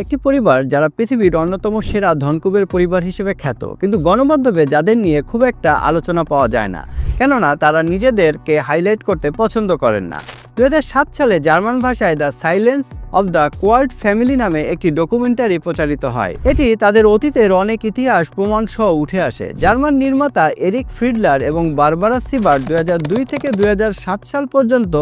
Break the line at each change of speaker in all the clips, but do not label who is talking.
একটি পরিবার যারা পৃথিবীর অন্যতম সেরা ধনকুবের পরিবার হিসেবে খ্যাত, কিন্তু গণমাধ্যমে যাদের নিয়ে খুব একটা আলোচনা পাওয়া যায় না, কেননা তারা নিজেদেরকে হাইলাইট করতে পছন্দ করেন না। 2007 সালে জার্মান ভাষায় the silence of the coward family নামে একটি ডকুমেন্টারি প্রচারিত হয়। এটি তাদের অতীতের অনেক ইতিহাস প্রমাণ সহ উঠে আসে। জার্মান নির্মাতা এরিক ফ্রিডলার এবং বারবারা সিবার্ট 2002 থেকে 2007 সাল পর্যন্ত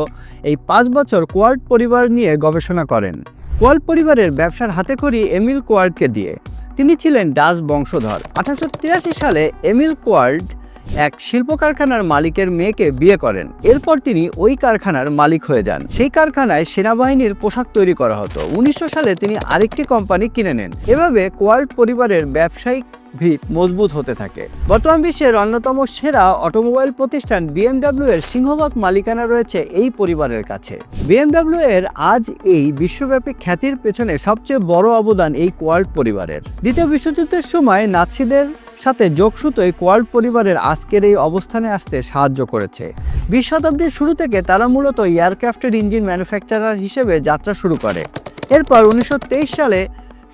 এই 5 বছর কোয়ার্ড পরিবার নিয়ে গবেষণা করেন। কোয়ার্ড পরিবারের ব্যবসার হাতেখড়ি এমিল কোয়ার্ডকে দিয়ে। তিনি ছিলেন ডাচ বংশধর। 1883 সালে এমিল কোয়ার্ড এক শিল্প কারখানার মালিকের মেয়েকে বিয়ে করেন। এরপর তিনি ওই কারখানার মালিক হয়ে যান। সেই কারখানায় সেনাবাহিনীর পোশাক তৈরি করা হতো। 1900 সালে তিনি আরেকটি কোম্পানি কিনে নেন। এভাবে কোয়ার্ড পরিবারের ব্যবসায়িক ভিত মজবুত হতে থাকে। বর্তমান বিশ্বের অন্যতম সেরা অটোমোবাইল প্রতিষ্ঠান বিএমডব্লিউ এর সিংহভাগ মালিকানা রয়েছে এই পরিবারের কাছে। বিএমডব্লিউ এর আজ এই বিশ্বব্যাপী খ্যাতির পেছনে সবচেয়ে বড় অবদান এই কোয়ার্ড পরিবারের। দ্বিতীয় বিশ্বযুদ্ধের সময় নাৎসিদের সাথে যোগসূত্রই কোয়ার্ড পরিবারের আজকের এই অবস্থানে আসতে সাহায্য করেছে। 20 শতাব্দীর শুরু থেকে তারা মূলত এয়ারক্রাফটের ইঞ্জিন ম্যানুফ্যাকচারার হিসেবে যাত্রা শুরু করে। এরপর 1923 সালে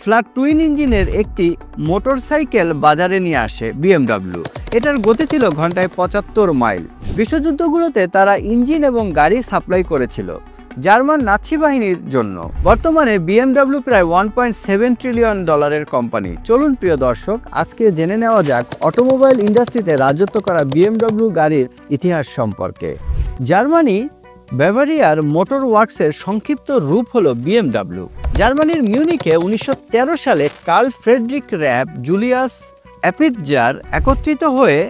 ফ্ল্যাট টুইন ইঞ্জিনের একটি মোটরসাইকেল বাজারে নিয়ে আসে বিএমডব্লিউ। এটার গতি ছিল ঘন্টায় 75 মাইল। বিশ্বযুদ্ধগুলোতে তারা ইঞ্জিন এবং গাড়ি সাপ্লাই করেছিল জার্মান নাৎসি বাহিনীর জন্য। বর্তমানে বিএমডব্লিউ প্রায় $1.7 ট্রিলিয়ন কোম্পানি। চলুন প্রিয় দর্শক, আজকে জেনে নেওয়া যাক অটোমোবাইল ইন্ডাস্ট্রিতে রাজত্ব করা বিএমডব্লিউ গাড়ির ইতিহাস সম্পর্কে। জার্মানি বাভারিয়ার মোটর ওয়ার্কসের সংক্ষিপ্ত রূপ হল বিএমডব্লিউ। জার্মানির মিউনিকে 1913 সালে কার্ল ফ্রেডরিক র্যাপ জুলিয়াস অ্যাপিৎজার একত্রিত হয়ে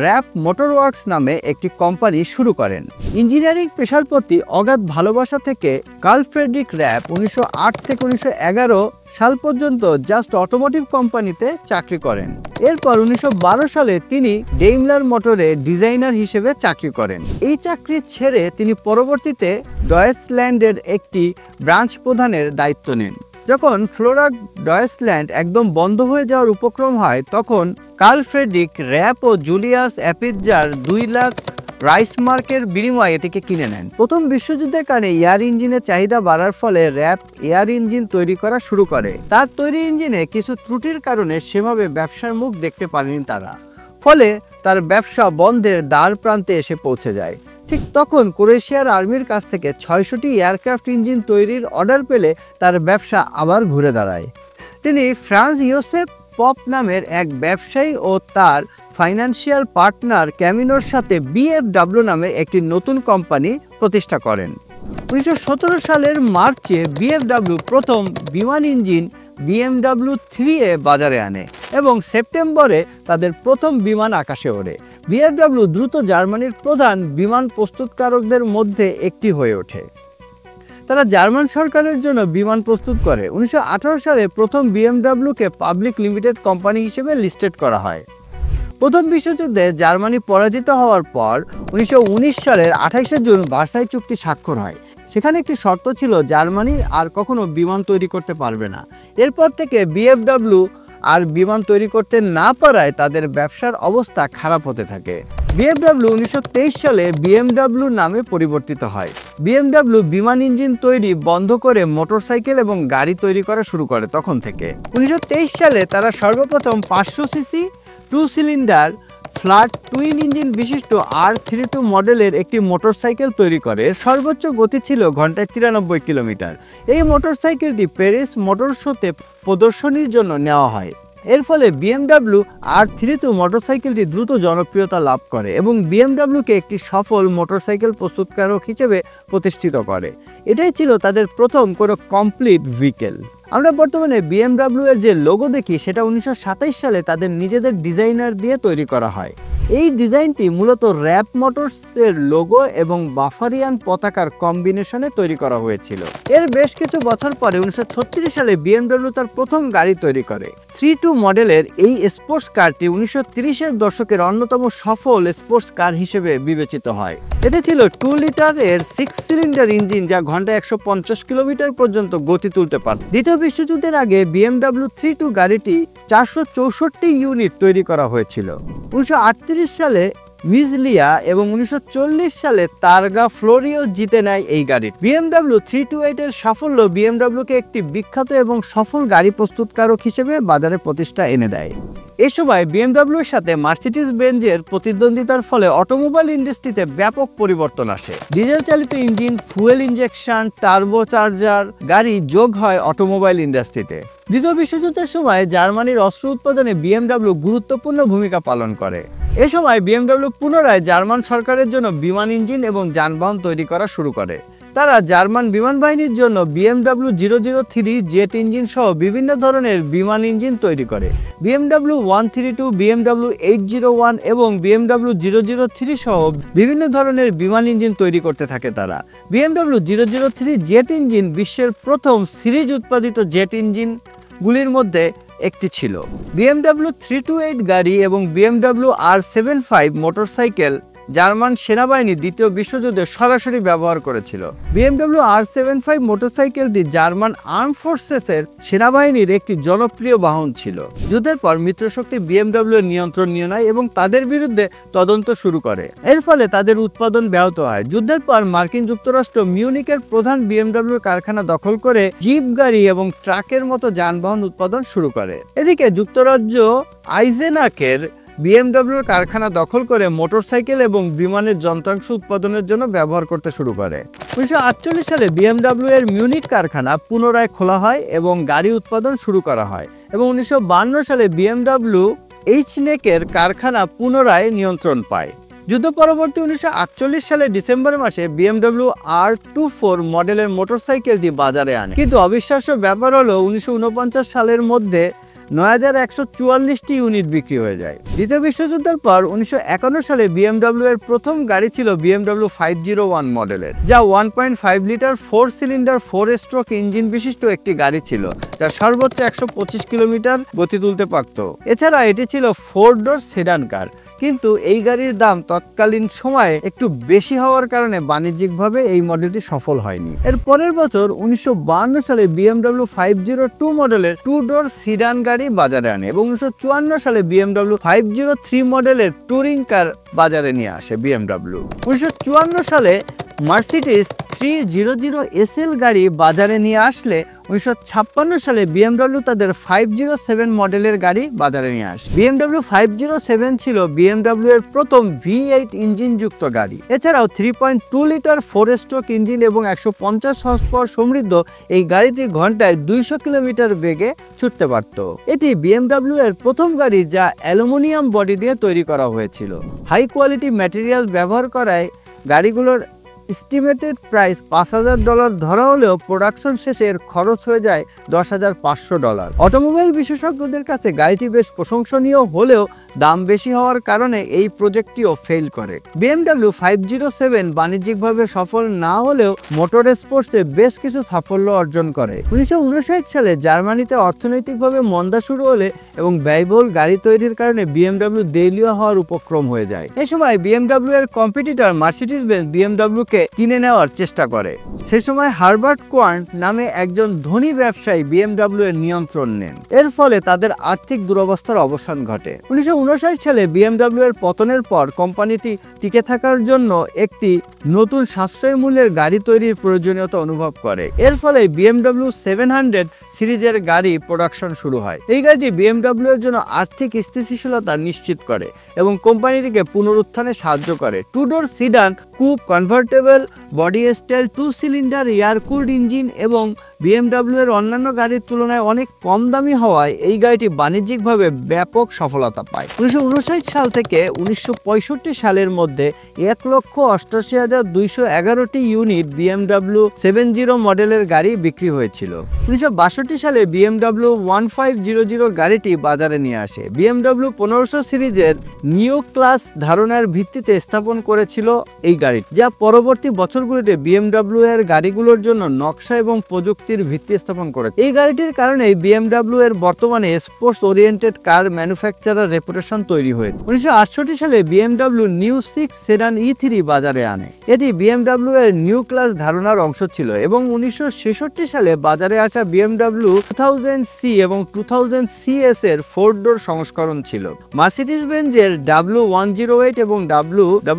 র্যাপ মোটর ওয়ার্কস নামে একটি কোম্পানি শুরু করেন। ইঞ্জিনিয়ারিং পেশার প্রতি অগাধ ভালোবাসা থেকে কার্ল ফ্রেডরিক র্যাপ 1908 থেকে 1911 সাল পর্যন্ত জাস্ট অটোমোটিভ কোম্পানিতে চাকরি করেন। এরপর 1912 সালে তিনি ডেইমলার মোটরে ডিজাইনার হিসেবে চাকরি করেন। এই চাকরি ছেড়ে তিনি পরবর্তীতে ডয়েচল্যান্ডের একটি ব্রাঞ্চ প্রধানের দায়িত্ব নেন। যখন ফ্লোরা ডয়েচল্যান্ড একদম বন্ধ হয়ে যাওয়ার উপক্রম হয়, তখন কার্ল ফ্রেডরিক র্যাপ ও জুলিয়াস অ্যাপিৎজার 2 লাখ রাইসমার্কের বিনিময়ে এটিকে কিনে নেন। প্রথম বিশ্বযুদ্ধের কারণে এয়ার ইঞ্জিনের চাহিদা বাড়ার ফলে র্যাপ এয়ার ইঞ্জিন তৈরি করা শুরু করে। তার তৈরি ইঞ্জিনে কিছু ত্রুটির কারণে সেভাবে ব্যবসার মুখ দেখতে পারেনি তারা, ফলে তার ব্যবসা বন্ধের দ্বার প্রান্তে এসে পৌঁছে যায়। ঠিক তখন ক্রোয়েশিয়ার আর্মির কাছ থেকে 600টি এয়ারক্রাফট ইঞ্জিন তৈরির অর্ডার পেলে তার ব্যবসা আবার ঘুরে দাঁড়ায়। তিনি ফ্রান্স ইয়োসেফ পপ নামের এক ব্যবসায়ী ও তার ফাইন্যান্সিয়াল পার্টনার ক্যামিনোর সাথে বিএফডব্লিউ নামে একটি নতুন কোম্পানি প্রতিষ্ঠা করেন। 1917 সালের মার্চে বিএফডব্লিউ প্রথম বিমান ইঞ্জিন বিএমডব্লিউ 3A বাজারে আনে এবং সেপ্টেম্বরে তাদের প্রথম বিমান আকাশে ওড়ে। বিএফডব্লিউ দ্রুত জার্মানির প্রধান বিমান প্রস্তুতকারকদের মধ্যে একটি হয়ে ওঠে। তারা জার্মান সরকারের জন্য বিমান প্রস্তুত করে। 1918 সালে প্রথম বিএমডব্লিউকে পাবলিক লিমিটেড কোম্পানি হিসেবে লিস্টেড করা হয়। প্রথম বিশ্বযুদ্ধে জার্মানি পরাজিত হওয়ার পর 1919 সালের 28 জুন ভার্সাই চুক্তি স্বাক্ষর হয়। সেখানে একটি শর্ত ছিল, জার্মানি আর কখনো বিমান তৈরি করতে পারবে না। এরপর থেকে বিএফডব্লিউ আর বিমান তৈরি করতে না পারায় তাদের ব্যবসার অবস্থা খারাপ হতে থাকে। বিএফডব্লিউ 1923 সালে বিএমডব্লিউ নামে পরিবর্তিত হয়। বিএমডব্লিউ বিমান ইঞ্জিন তৈরি বন্ধ করে মোটরসাইকেল এবং গাড়ি তৈরি করা শুরু করে তখন থেকে। 1923 সালে তারা সর্বপ্রথম 500 CC 2 cylinder flat twin engine বিশিষ্ট R32 মডেলের একটি মোটরসাইকেল তৈরি করে। এর সর্বোচ্চ গতি ছিল ঘন্টায় 93 কিলোমিটার। এই মোটরসাইকেলটি প্যারিস মোটর শোতে প্রদর্শনীর জন্য নেওয়া হয়। এর ফলে বিএমডব্লিউ R32 মোটরসাইকেলটি দ্রুত জনপ্রিয়তা লাভ করে এবং বিএমডব্লিউকে একটি সফল মোটরসাইকেল প্রস্তুতকারক হিসেবে প্রতিষ্ঠিত করে। এটাই ছিল তাদের প্রথম কোনো কমপ্লিট ভেহিকেল। আমরা বর্তমানে বিএমডব্লিউ এর যে লোগো দেখি, সেটা 1927 সালে তাদের নিজেদের ডিজাইনার দিয়ে তৈরি করা হয়। এই ডিজাইনটি মূলত র্যাপ মোটরসের লোগো এবং বাভারিয়ান পতাকার কম্বিনেশনে তৈরি করা হয়েছিল। এর বেশ কিছু বছর পরে 1936 সালে বিএমডব্লিউ তার প্রথম গাড়ি তৈরি করে। 32 মডেলের এই স্পোর্টস কারটি 1930-এর দশকের অন্যতম সফল স্পোর্টস কার হিসেবে বিবেচিত হয়। এতে ছিল 2 লিটারের 6 সিলিন্ডার ইঞ্জিন, যা ঘন্টায় 150 কিলোমিটার পর্যন্ত গতি তুলতে পারে। দ্বিতীয় বিশ্বযুদ্ধের আগে বিএমডব্লিউ 32 গাড়িটি 464 ইউনিট তৈরি করা হয়েছিল। 1938 সালে মিজলিয়া এবং 1940 সালে তারগা ফ্লোরিও জিতে নেয় এই গাড়ি। BMW 328 এর সাফল্য BMW-কে একটি বিখ্যাত এবং সফল গাড়ি প্রস্তুতকারক হিসেবে বাজারে প্রতিষ্ঠা এনে দেয়। এ সময় BMW-এর সাথে মার্সিডিজ বেঞ্জের প্রতিদ্বন্দ্বিতার ফলে অটোমোবাইল ইন্ডাস্ট্রিতে ব্যাপক পরিবর্তন আসে। ডিজেল চালিত ইঞ্জিন, ফুয়েল ইনজেকশন, টার্বোচার্জার গাড়ি যোগ হয় অটোমোবাইল ইন্ডাস্ট্রিতে। দ্বিতীয় বিশ্বযুদ্ধের সময় জার্মানির অস্ত্র উৎপাদনে BMW গুরুত্বপূর্ণ ভূমিকা পালন করে। এ সময় BMW পুনরায় জার্মান সরকারের জন্য বিমান ইঞ্জিন এবং যানবাহন তৈরি করা শুরু করে। তারা জার্মান বিমান বাহিনীর জন্য BMW 003 জেট ইঞ্জিন সহ বিভিন্ন ধরনের বিমান ইঞ্জিন তৈরি করে। BMW 132, BMW 801 এবং BMW 003 সহ বিভিন্ন ধরনের বিমান ইঞ্জিন তৈরি করতে থাকে তারা। BMW 003 জেট ইঞ্জিন বিশ্বের প্রথম সিরিজ উৎপাদিত জেট ইঞ্জিনগুলির মধ্যে একটি ছিল। BMW 328 গাড়ি এবং BMW R75 মোটরসাইকেল জার্মান সেনাবাহিনী দ্বিতীয় বিশ্বযুদ্ধে সরাসরি ব্যবহার করেছিল। BMW R75 মোটরসাইকেলটি জার্মান আর্ম ফোর্সেসের সেনাবাহিনীর একটি জনপ্রিয় বাহন ছিল। যুদ্ধের পর মিত্রশক্তি BMW এর নিয়ন্ত্রণ নিয়ে নেয় এবং তাদের বিরুদ্ধে তদন্ত শুরু করে। এর ফলে তাদের উৎপাদন ব্যাহত হয়। যুদ্ধের পর মার্কিন যুক্তরাষ্ট্র মিউনিকের প্রধান BMW কারখানা দখল করে জিপ গাড়ি এবং ট্রাকের মতো যানবাহন উৎপাদন শুরু করে। এদিকে যুক্তরাজ্য আইজেনাকের BMW কারখানা দখল করে মোটরসাইকেল এবং বিমানের যন্ত্রাংশ উৎপাদনের জন্য ব্যবহার করতে শুরু করে। 1948 সালে BMW এর মিউনিক কারখানা পুনরায় খোলা হয় এবং গাড়ি উৎপাদন শুরু করা হয় এবং 1952 সালে BMW এইচনেকের কারখানা পুনরায় নিয়ন্ত্রণ পায়। যুদ্ধ পরবর্তী 1948 সালের ডিসেম্বর মাসে BMW R24 মডেলের মোটরসাইকেলটি বাজারে আনে, কিন্তু অবিশ্বাস্য ব্যাপার হলো 1949 সালের মধ্যে 9144টি ইউনিট বিক্রি হয়ে যায়। দ্বিতীয় বিশ্বযুদ্ধের পর 1951 সালে BMW এর প্রথম গাড়ি ছিল BMW 501 মডেলের, যা 1.5 লিটার 4 সিলিন্ডার 4 স্ট্রোক ইঞ্জিন বিশিষ্ট একটি গাড়ি ছিল, যা সর্বোচ্চ 125 কিলোমিটার গতি তুলতে পারত। এছাড়া এটি ছিল 4 ডোর সেডান কার, কিন্তু এই গাড়ির দাম তৎকালীন সময়ে একটু বেশি হওয়ার কারণে বাণিজ্যিকভাবে এই মডেলটি সফল হয়নি। এর পরের বছর 1952 সালে BMW 502 মডেলের 2 ডোর সিডান গাড়ি বাজারে আনে এবং 1954 সালে BMW 503 মডেলের টুরিং কার বাজারে নিয়ে আসে BMW। 1954 সালে মার্সিডিজ 300 SL গাড়ি বাজারে নিয়ে আসলে 1956 সালে BMW তাদের 507 মডেলের গাড়ি বাজারে নিয়ে আসে। BMW 507 ছিল BMW এর প্রথম V8 ইঞ্জিনযুক্ত গাড়ি। এছাড়াও 3.2 লিটার 4 স্ট্রোক ইঞ্জিন এবং 150 হর্স পাওয়ার সমৃদ্ধ এই গাড়িটি ঘন্টায় 200 কিলোমিটার বেগে ছুটতে পারত। এটি BMW এর প্রথম গাড়ি যা অ্যালুমিনিয়াম বডি দিয়ে তৈরি করা হয়েছিল। হাই কোয়ালিটি ম্যাটেরিয়াল ব্যবহার করায় গাড়িগুলোর এস্টিমেটেড প্রাইস $5000 ধরা হলেও প্রোডাকশন শেষে এর খরচ হয়ে যায় $10,500। অটোমোবাইল বিশেষজ্ঞদের কাছে গাড়িটি বেশ প্রশংসনীয় হলেও দাম বেশি হওয়ার কারণে এই প্রজেক্টটিও ফেল করে। BMW 507 বাণিজ্যিকভাবে সফল না হলেও মোটর স্পোর্টসে বেশ কিছু সাফল্য অর্জন করে। 1959 সালে জার্মানিতে অর্থনৈতিকভাবে মন্দা শুরু হলে এবং ব্যয়বহুল গাড়ি তৈরির কারণে BMW দেউলিয়া হওয়ার উপক্রম হয়ে যায়। এই সময় BMW এর কম্পিটিটর মার্সিডিজ বেঞ্জ BMW কে কিনে নেওয়ার চেষ্টা করে। সেই সময় হার্বার্ট কোয়ার্ন নামে একজন ধনী ব্যবসায়ী BMW এর নিয়ন্ত্রণ নেন। এর ফলে তাদের আর্থিক দুরবস্থার অবসান ঘটে। 1959 সালে BMW এর পতনের পর কোম্পানিটি টিকে থাকার জন্য একটি নতুন সাশ্রয়ী মূল্যের গাড়ি তৈরির প্রয়োজনীয়তা অনুভব করে। এর ফলে BMW 700 সিরিজের গাড়ি প্রোডাকশন শুরু হয়। এই গাড়িটি BMW এর জন্য আর্থিক স্থিতিশীলতা নিশ্চিত করে এবং কোম্পানিটিকে পুনরুত্থানে সাহায্য করে। 2 door sedan, coupe, convertible body style, 2 cylinder air cooled engine এবং BMW এর অন্যান্য গাড়ির তুলনায় অনেক কম দামি হওয়ায় এই গাড়িটি বাণিজ্যিকভাবে ব্যাপক সফলতা পায়। 1959 সাল থেকে 1965 সালের মধ্যে 1,88,211টি ইউনিট BMW 70 মডেলের গাড়ি বিক্রি হয়েছিল। 1962 সালে BMW 1500 গাড়িটি বাজারে নিয়ে আসে। BMW 1500 সিরিজের নিও ক্লাস ধারণার ভিত্তিতে স্থাপন করেছিল এই গাড়ি, যা পরবর্তী পরবর্তী বছরগুলিতে বিএমডব্লিউ এর গাড়িগুলোর জন্য নকশা এবং প্রযুক্তির ভিত্তি স্থাপন করে। এই গাড়িটির কারণেই বিএমডব্লিউ এর বর্তমানে স্পোর্টস ওরিয়েন্টেড কার ম্যানুফ্যাকচারার রেপুটেশন তৈরি হয়েছে। 1968 সালে বিএমডব্লিউ নিউ 6 সেডান E3 বাজারে আনে। এটি বিএমডব্লিউ এর নিউ ক্লাস ধারণার অংশ ছিল এবং 1966 সালে বাজারে আসা বিএমডব্লিউ 2000C এবং 2000CS এর 4 ডোর সংস্করণ ছিল। মার্সিডিজ বেঞ্জের W108 এবং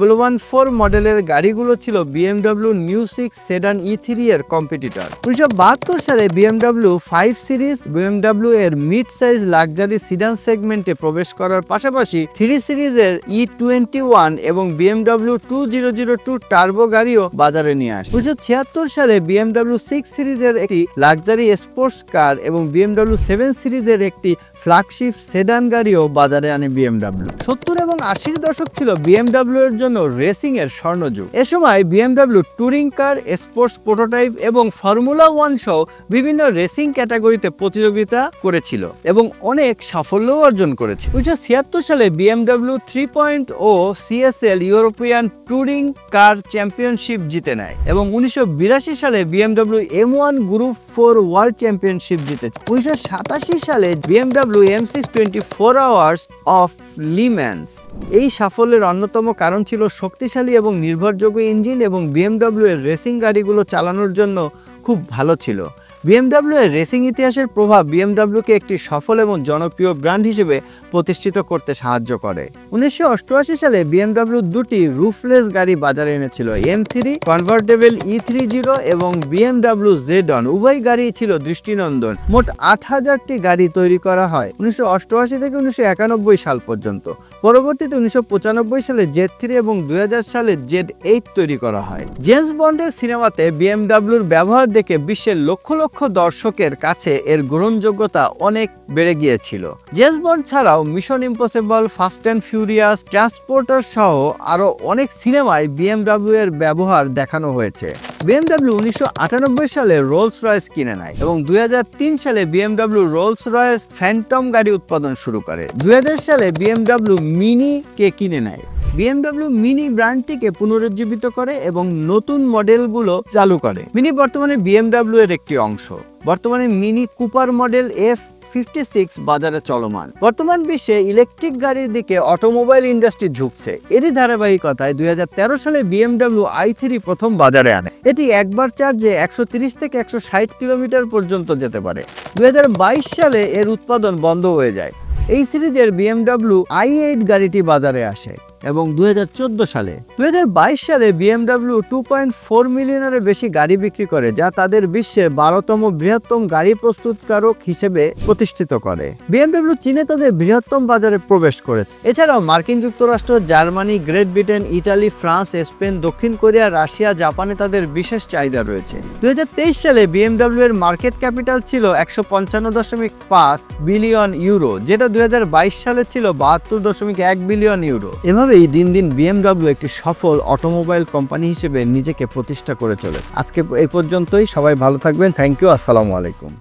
W114 মডেলের গাড়িগুলো ছিল বিএমডব্লিউ নিউ 6 সেডান E3 এর কম্পিটিটর। 1972 সালে বিএমডব্লিউ 5 সিরিজ বিএমডব্লিউ এর মিড সাইজ লাক্সারি সিডান সেগমেন্টে প্রবেশ করার পাশাপাশি 3 সিরিজের E21 এবং বিএমডব্লিউ 2002 টার্বো গাড়িও বাজারে নিয়ে আসে। 1976 সালে বিএমডব্লিউ 6 সিরিজের একটি লাক্সারি স্পোর্টস কার এবং বিএমডব্লিউ 7 সিরিজের একটি ফ্ল্যাগশিপ সেডান গাড়িও বাজারে আনে বিএমডব্লিউ। 70 এবং 80 দশক ছিল বিএমডব্লিউ এর জন্য রেসিং এর স্বর্ণযুগ। এ সময় বিএমডব্লিউ টুরিং কার, স্পোর্টস প্রোটোটাইপ এবং ফর্মুলা 1 সহ বিভিন্ন রেসিং ক্যাটাগরিতে প্রতিযোগিতা করেছিল এবং অনেক সাফল্য অর্জন করেছে। 1976 সালে বিএমডব্লিউ 3.0 CSL ইউরোপিয়ান টুরিং কার চ্যাম্পিয়নশিপ জিতে নেয় এবং 1982 সালে BMW M1 group 4 world championship জিতেছে। 1987 সালে BMW M6 24 hours of Le Mans. এই সাফল্যের অন্যতম কারণ ছিল শক্তিশালী এবং নির্ভরযোগ্য ইঞ্জিন এবং বিএমডব্লিউ এর রেসিং গাড়িগুলো চালানোর জন্য খুব ভালো ছিল। বিএমডব্লিউ এর রেসিং ইতিহাসের প্রভাব বিএমডব্লিউকে একটি সফল এবং জনপ্রিয় ব্র্যান্ড হিসেবে প্রতিষ্ঠিত করতে সাহায্য করে। 1988 সালে বিএমডব্লিউ দুটি রুফলেস গাড়ি বাজারে এনেছিল, M3 কনভার্টেবল E30 এবং বিএমডব্লিউ Z1। উভয় গাড়ি ছিল দৃষ্টিনন্দন। মোট 8000টি গাড়ি তৈরি করা হয় 1988 থেকে 1991 সাল পর্যন্ত। পরবর্তীতে 1995 সালে Z3 এবং 2000 সালে Z8 তৈরি করা হয়। জেমস বন্ডের সিনেমাতে বিএমডব্লিউর ব্যবহার দেখে বিশ্বের লক্ষ লক্ষ দর্শকের কাছে এর গ্রহণযোগ্যতা অনেক বেড়ে গিয়েছিল। জেমস বন্ড ছাড়াও mission impossible, fast and furious, transporter সহ আরও অনেক সিনেমায় বিএমডব্লিউ এর ব্যবহার দেখানো হয়েছে। বিএমডব্লিউ 1998 সালে রোলস রয়েস কিনে নেয় এবং 2003 সালে বিএমডব্লিউ রোলস রয়েস ফ্যান্টম গাড়ি উৎপাদন শুরু করে। 2000 সালে বিএমডব্লিউ মিনি কে কিনে নেয়। বিএমডব্লিউ মিনি ব্র্যান্ডটিকে পুনরুজ্জীবিত করে এবং নতুন মডেলগুলো চালু করে। মিনি বর্তমানে বিএমডব্লিউ এর একটি অংশ। বর্তমানে মিনি কুপার মডেল F56 বাজারে চলমান। বর্তমান বিশ্বে ইলেকট্রিক গাড়ির দিকে অটোমোবাইল ইন্ডাস্ট্রি ঝুঁকছে। এরই ধারাবাহিকতায় 2013 সালে বিএমডব্লিউ i3 প্রথম বাজারে আনে। এটি একবার চার্জে 130 থেকে 160 কিলোমিটার পর্যন্ত যেতে পারে। 2022 সালে এর উৎপাদন বন্ধ হয়ে যায়। এই সিরিজের বিএমডব্লিউ i8 গাড়িটি বাজারে আসে এবং 2022 সালে বিএমডব্লিউ 2.4 মিলিয়নেরও বেশি গাড়ি বিক্রি করে, যা তাদের বিশ্বের 12তম বৃহত্তম গাড়ি প্রস্তুতকারক হিসেবে প্রতিষ্ঠিত করে। বিএমডব্লিউ চীনে তাদের বৃহত্তম বাজারে প্রবেশ করেছে। এছাড়াও মার্কিন যুক্তরাষ্ট্র, Germany, great Britain, Italy, France, Spain, দক্ষিণ কোরিয়া, রাশিয়া, জাপানে তাদের বিশেষ চাহিদা রয়েছে। 2023 সালে বিএমডব্লিউ এর মার্কেট ক্যাপিটাল ছিল 155.5 বিলিয়ন ইউরো, যেটা 2022 সালে ছিল 72.1 বিলিয়ন ইউরো। এভাবেই দিন দিন বিএমডব্লিউ একটি সফল অটোমোবাইল কোম্পানি হিসেবে নিজেকে প্রতিষ্ঠা করে চলেছে। আজকে এই পর্যন্তই। সবাই ভালো থাকবেন। Thank you. আসসালামু আলাইকুম।